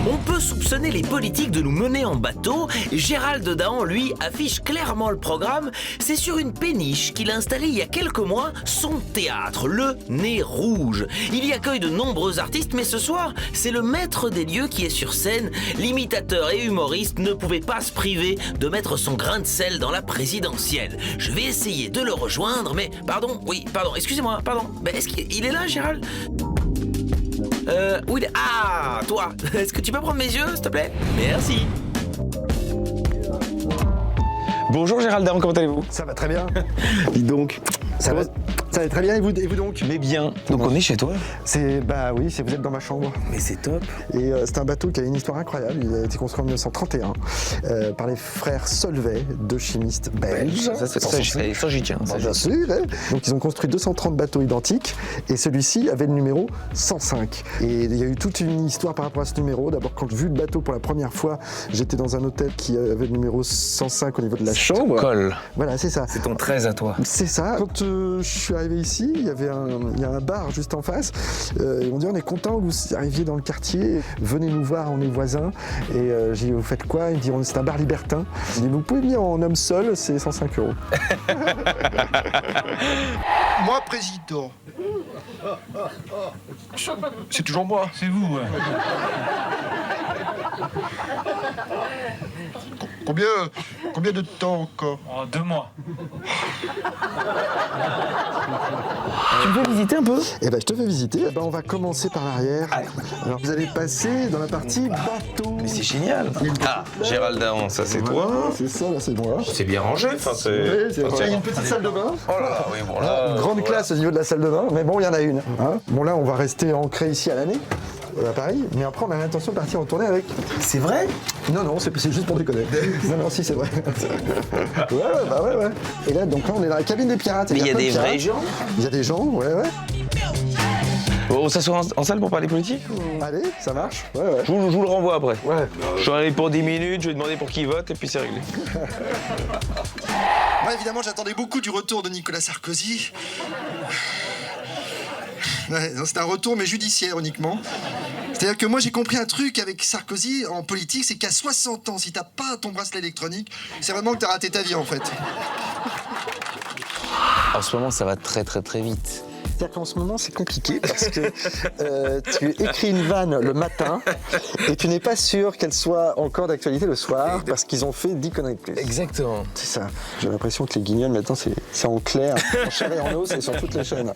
On peut soupçonner les politiques de nous mener en bateau. Gérald Dahan, lui, affiche clairement le programme. C'est sur une péniche qu'il a installé il y a quelques mois son théâtre, le Nez Rouge. Il y accueille de nombreux artistes, mais ce soir, c'est le maître des lieux qui est sur scène. L'imitateur et humoriste ne pouvait pas se priver de mettre son grain de sel dans la présidentielle. Je vais essayer de le rejoindre, mais... Pardon, excusez-moi, pardon. Est-ce qu'il est là, Gérald ? Oui, ah, toi, est-ce que tu peux prendre mes yeux, s'il te plaît ? Merci. Bonjour Gérald Dahan, comment allez-vous ? Ça va très bien. Dis donc. Ça va très bien, et vous donc ? Mais bien. Donc on est chez toi ? Bah oui, vous êtes dans ma chambre. Mais c'est top. Et c'est un bateau qui a une histoire incroyable. Il a été construit en 1931 par les frères Solvay, deux chimistes belges. Ça j'y tiens. Bien sûr, ouais. Donc ils ont construit 230 bateaux identiques et celui-ci avait le numéro 105. Et il y a eu toute une histoire par rapport à ce numéro. D'abord, quand j'ai vu le bateau pour la première fois, j'étais dans un hôtel qui avait le numéro 105 au niveau de la chambre. Colle. Voilà, c'est ça. C'est ton 13 à toi. C'est ça. Quand je suis arrivé ici, il y a un bar juste en face. Ils m'ont dit on est content que vous arriviez dans le quartier, venez nous voir, on est voisins. Et j'ai dit vous faites quoi ? Ils me disent c'est un bar libertin. J'ai dit vous pouvez venir en homme seul, c'est 105 €. Moi, président. C'est toujours moi. C'est vous, ouais. Combien de temps encore ? En 2 mois. Tu me fais visiter un peu ? Eh ben je te fais visiter. Eh ben, on va commencer par l'arrière. Alors vous allez passer dans la partie bateau. Mais c'est génial. Ah, Gérald Dahan, ça c'est toi. Voilà, c'est ça, là c'est moi. C'est bien rangé, enfin c'est... Oui, c'est vrai. Il y a une petite salle de bain. Oh là là, oui, bon là... Grande classe au niveau de la salle de bain, mais bon, il y en a une. Hein. Bon, là, on va rester ancré ici à l'année, à Paris, mais après, on a l'intention de partir en tournée avec. C'est vrai ? Non, c'est juste pour déconner. Non, si, c'est vrai. Ouais. Et là, donc là, on est dans la cabine des pirates. Mais il y a plein de des pirates. vrais gens ? Il y a des gens, ouais. On s'assoit en salle pour parler politique ? Allez, ça marche. Ouais. Je vous le renvoie après. Ouais. Je suis arrivé pour 10 minutes, je vais demander pour qui il vote et puis c'est réglé. Moi, évidemment, j'attendais beaucoup du retour de Nicolas Sarkozy. Ouais, c'est un retour, mais judiciaire uniquement. C'est-à-dire que moi, j'ai compris un truc avec Sarkozy en politique, c'est qu'à 60 ans, si t'as pas ton bracelet électronique, c'est vraiment que t'as raté ta vie, en fait. En ce moment, ça va très vite. C'est-à-dire qu'en ce moment, c'est compliqué parce que tu écris une vanne le matin et tu n'es pas sûr qu'elle soit encore d'actualité le soir parce qu'ils ont fait 10 conneries de plus. Exactement. C'est ça. J'ai l'impression que les guignols, maintenant, c'est en clair, en chair et en os et sur toutes les chaînes.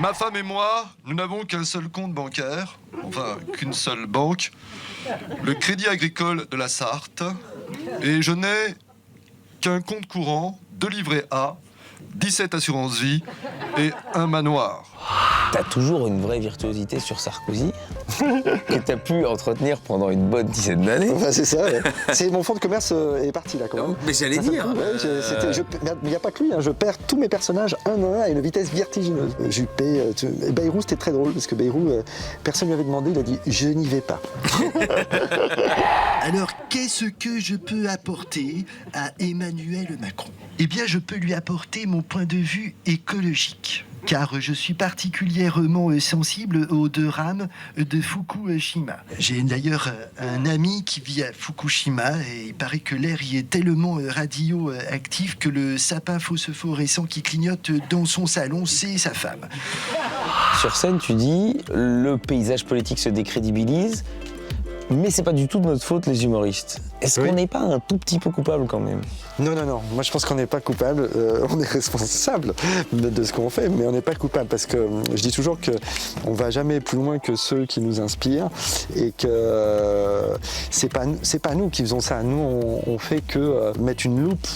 Ma femme et moi, nous n'avons qu'un seul compte bancaire, enfin qu'une seule banque, le Crédit Agricole de la Sarthe, et je n'ai qu'un compte courant, 2 livrets A, 17 assurances vie et un manoir. T'as toujours une vraie virtuosité sur Sarkozy que t'as pu entretenir pendant une bonne dizaine d'années. Enfin, c'est ça. Ouais. C'est mon fonds de commerce est parti là quand même. Mais j'allais Ça, dire. Mais il n'y a pas que lui. Hein, je perds tous mes personnages un à un à une vitesse vertigineuse. Juppé, Bayrou, c'était très drôle parce que Bayrou, personne ne lui avait demandé. Il a dit je n'y vais pas. Alors, qu'est-ce que je peux apporter à Emmanuel Macron ? Eh bien, je peux lui apporter mon point de vue écologique. Car je suis particulièrement sensible au drame de Fukushima. J'ai d'ailleurs un ami qui vit à Fukushima et il paraît que l'air y est tellement radioactif que le sapin phosphorescent qui clignote dans son salon, c'est sa femme. Sur scène, tu dis le paysage politique se décrédibilise, mais c'est pas du tout de notre faute, les humoristes. Est-ce qu'on n'est pas un tout petit peu coupable quand même ? Non. Moi, je pense qu'on n'est pas coupable. On est responsable de ce qu'on fait, mais on n'est pas coupable parce que je dis toujours qu'on va jamais plus loin que ceux qui nous inspirent et que c'est pas nous qui faisons ça. Nous, on fait que mettre une loupe,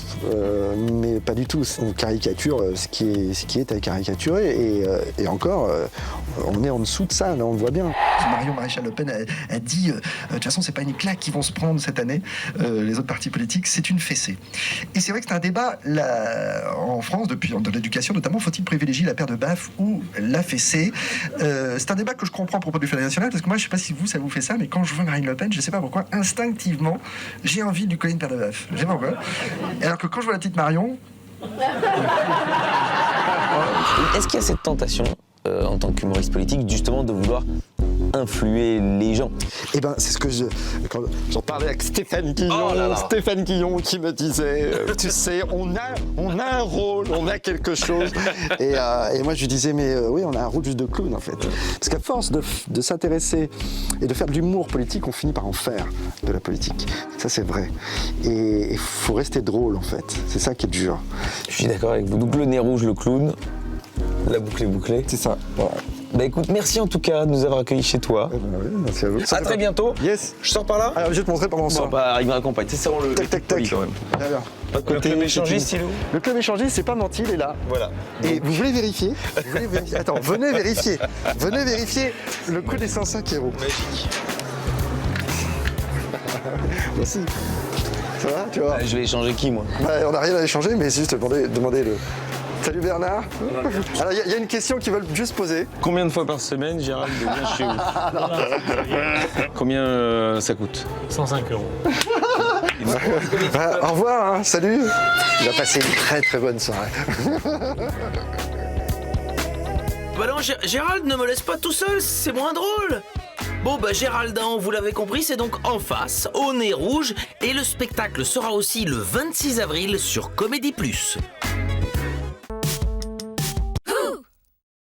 mais pas du tout. On caricature ce qui est à caricaturer et encore, on est en dessous de ça. Là, on le voit bien. Marion Maréchal Le Pen a dit de toute façon, c'est pas une claque qu'ils vont se prendre cette année. Les autres partis politiques, c'est une fessée. Et c'est vrai que c'est un débat là, en France, depuis dans l'éducation notamment, faut-il privilégier la paire de baffes ou la fessée ? C'est un débat que je comprends à propos du Front National, parce que moi, je sais pas si ça vous fait ça, mais quand je vois Marine Le Pen, je sais pas pourquoi, instinctivement, j'ai envie de lui coller une paire de baffes. Je sais pas pourquoi. Alors que quand je vois la petite Marion... Est-ce qu'il y a cette tentation, en tant qu'humoriste politique, justement de vouloir influer les gens? Eh ben, c'est ce que quand j'en parlais avec Stéphane Guillon, Oh là là. Stéphane Guillon qui me disait, tu sais, on a un rôle, on a quelque chose. Et moi, je lui disais, mais oui, on a un rôle juste de clown, en fait. Parce qu'à force de s'intéresser et de faire de l'humour politique, on finit par en faire de la politique. Ça, c'est vrai. Et il faut rester drôle, en fait. C'est ça qui est dur. Je suis d'accord avec vous. Donc le nez rouge, le clown, la boucle est bouclée. C'est ça. Voilà. Bah écoute, merci en tout cas de nous avoir accueillis chez toi. Eh ben oui, merci à vous. À très bientôt. Yes. Je sors par là. Alors, je vais te montrer pendant ça. Bon, bah, il m'accompagne. C'est vraiment le Tac, tac, tac. poli, quand même. Très bien. Pas de côté échangiste, il est où? Le club échangiste, c'est pas menti, il est là. Voilà. Et vous voulez vérifier? Attends, venez vérifier. Venez vérifier le coût des 105 €. Magique. Merci. Ça va, tu vois? Je vais échanger qui, moi? Ouais, on n'a rien à échanger, mais c'est juste demandez-le. Salut Bernard. Alors, il y a une question qu'ils veulent juste poser. Combien de fois par semaine Gérald vient chez vous? Combien ça coûte? 105 €. Bah, au revoir, hein, salut. Il va passer une très très bonne soirée. Bah non, Gérald, ne me laisse pas tout seul, c'est moins drôle. Bon bah Gérald Dahan, vous l'avez compris, c'est donc En Face, au nez rouge, et le spectacle sera aussi le 26 avril sur Comédie+.